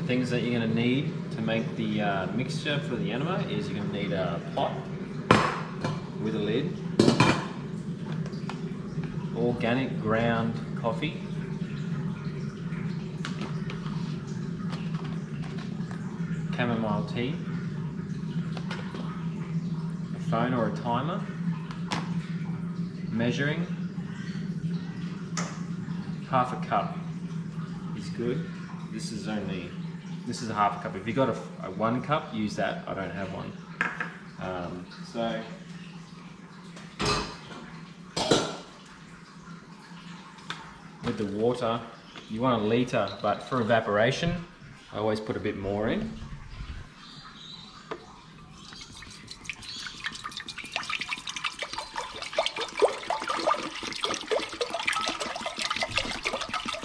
things that you're going to need to make the mixture for the enema is you're going to need a pot with a lid, organic ground coffee, chamomile tea, a phone or a timer, measuring, half a cup is good. This is a half a cup. If you got a 1 cup, use that. I don't have one. So with the water, you want 1 litre, but for evaporation, I always put a bit more in.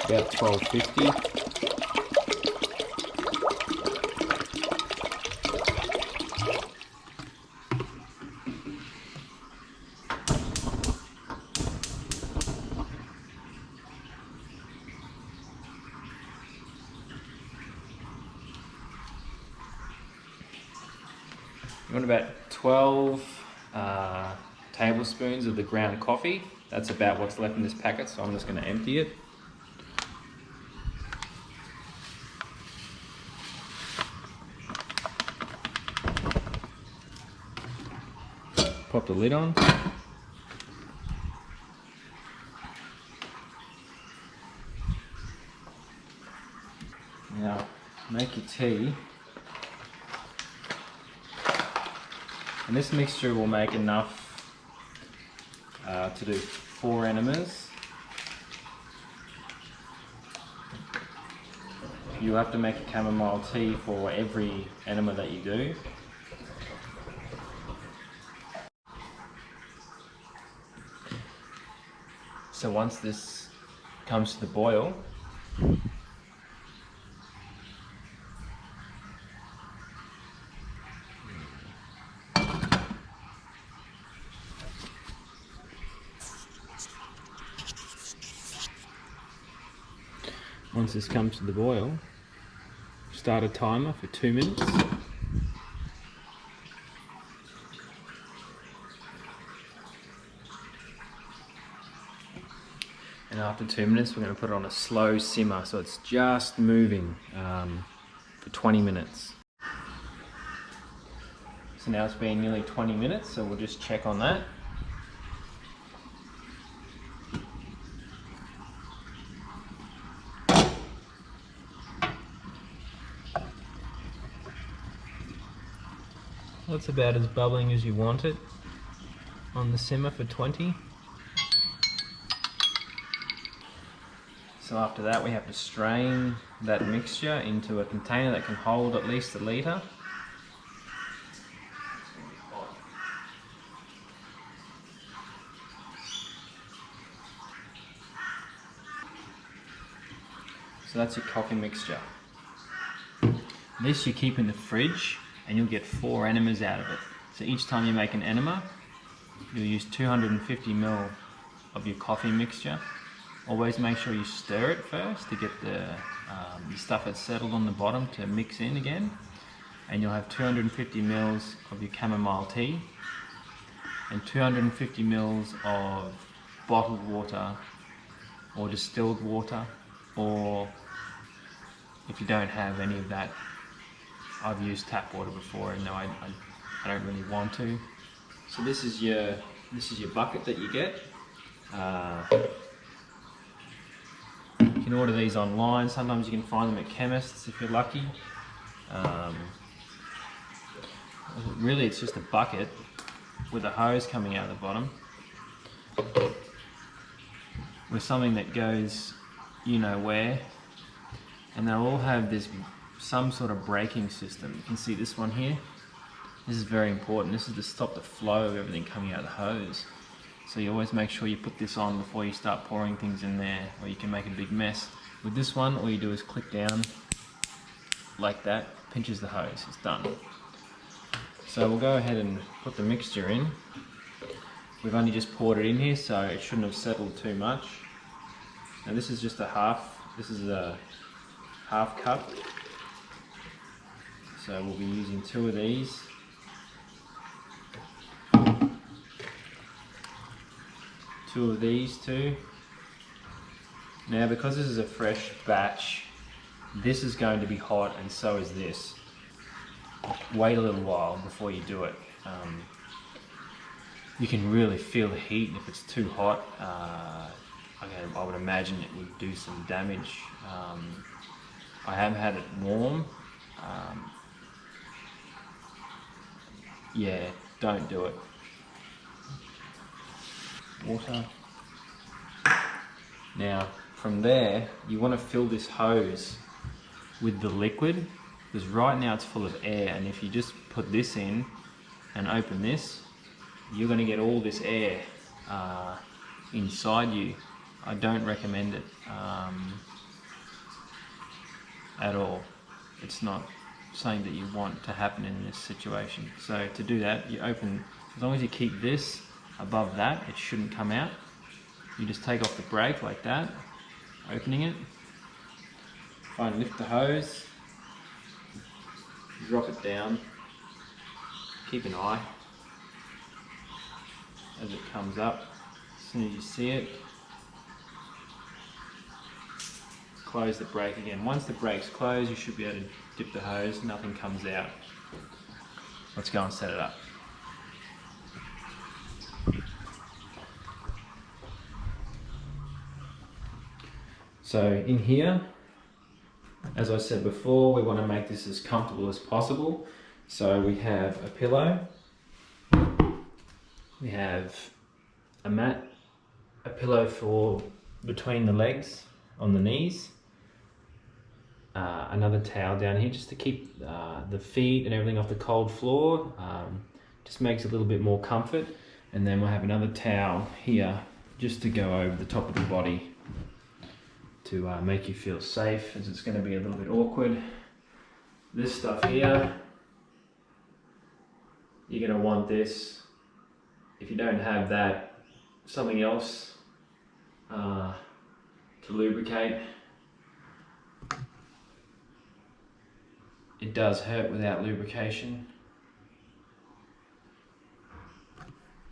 About 1250. You want about 12 tablespoons of the ground coffee. That's about what's left in this packet, so I'm just going to empty it. Pop the lid on. Now, make your tea. And this mixture will make enough to do 4 enemas. You'll have to make a chamomile tea for every enema that you do. So once this comes to the boil, start a timer for 2 minutes. And after 2 minutes, we're going to put it on a slow simmer, so it's just moving for 20 minutes. So now it's been nearly 20 minutes, so we'll just check on that. That's about as bubbling as you want it on the simmer for 20. So after that, we have to strain that mixture into a container that can hold at least 1 litre. So that's your coffee mixture. This you keep in the fridge and you'll get 4 enemas out of it. So each time you make an enema, you'll use 250 ml of your coffee mixture. Always make sure you stir it first to get the stuff that's settled on the bottom to mix in again. And you'll have 250 ml of your chamomile tea and 250 ml of bottled water or distilled water, or if you don't have any of that, I've used tap water before, and no, I don't really want to. So this is your bucket that you get. You can order these online. Sometimes you can find them at chemists if you're lucky. Really, it's just a bucket with a hose coming out of the bottom with something that goes you know where, and they'll all have some sort of braking system. You can see this one here. This is very important. This is to stop the flow of everything coming out of the hose. So you always make sure you put this on before you start pouring things in there, or you can make a big mess. With this one, all you do is click down like that, pinches the hose, it's done. So we'll go ahead and put the mixture in. We've only just poured it in here, so it shouldn't have settled too much. Now this is just a half cup. So we'll be using 2 of these. Two of these too. Now because this is a fresh batch, this is going to be hot and so is this. Wait a little while before you do it. You can really feel the heat, and if it's too hot, I would imagine it would do some damage. I have had it warm. Yeah, don't do it. Water. Now, from there, you want to fill this hose with the liquid, because right now it's full of air, and if you just put this in and open this, you're going to get all this air inside you. I don't recommend it at all. It's not something that you want to happen in this situation. So to do that, you open, as long as you keep this above that, it shouldn't come out. You just take off the brake like that, opening it. Try and lift the hose, drop it down, keep an eye as it comes up. As soon as you see it, close the brake again. Once the brake's closed, you should be able to dip the hose, nothing comes out. Let's go and set it up. So in here, as I said before, we want to make this as comfortable as possible. So we have a pillow, we have a mat, a pillow for between the legs on the knees, another towel down here just to keep the feet and everything off the cold floor, just makes a little bit more comfort. And then we'll have another towel here just to go over the top of the body to make you feel safe, as it's going to be a little bit awkward. This stuff here, you're going to want this. If you don't have that, something else to lubricate. It does hurt without lubrication.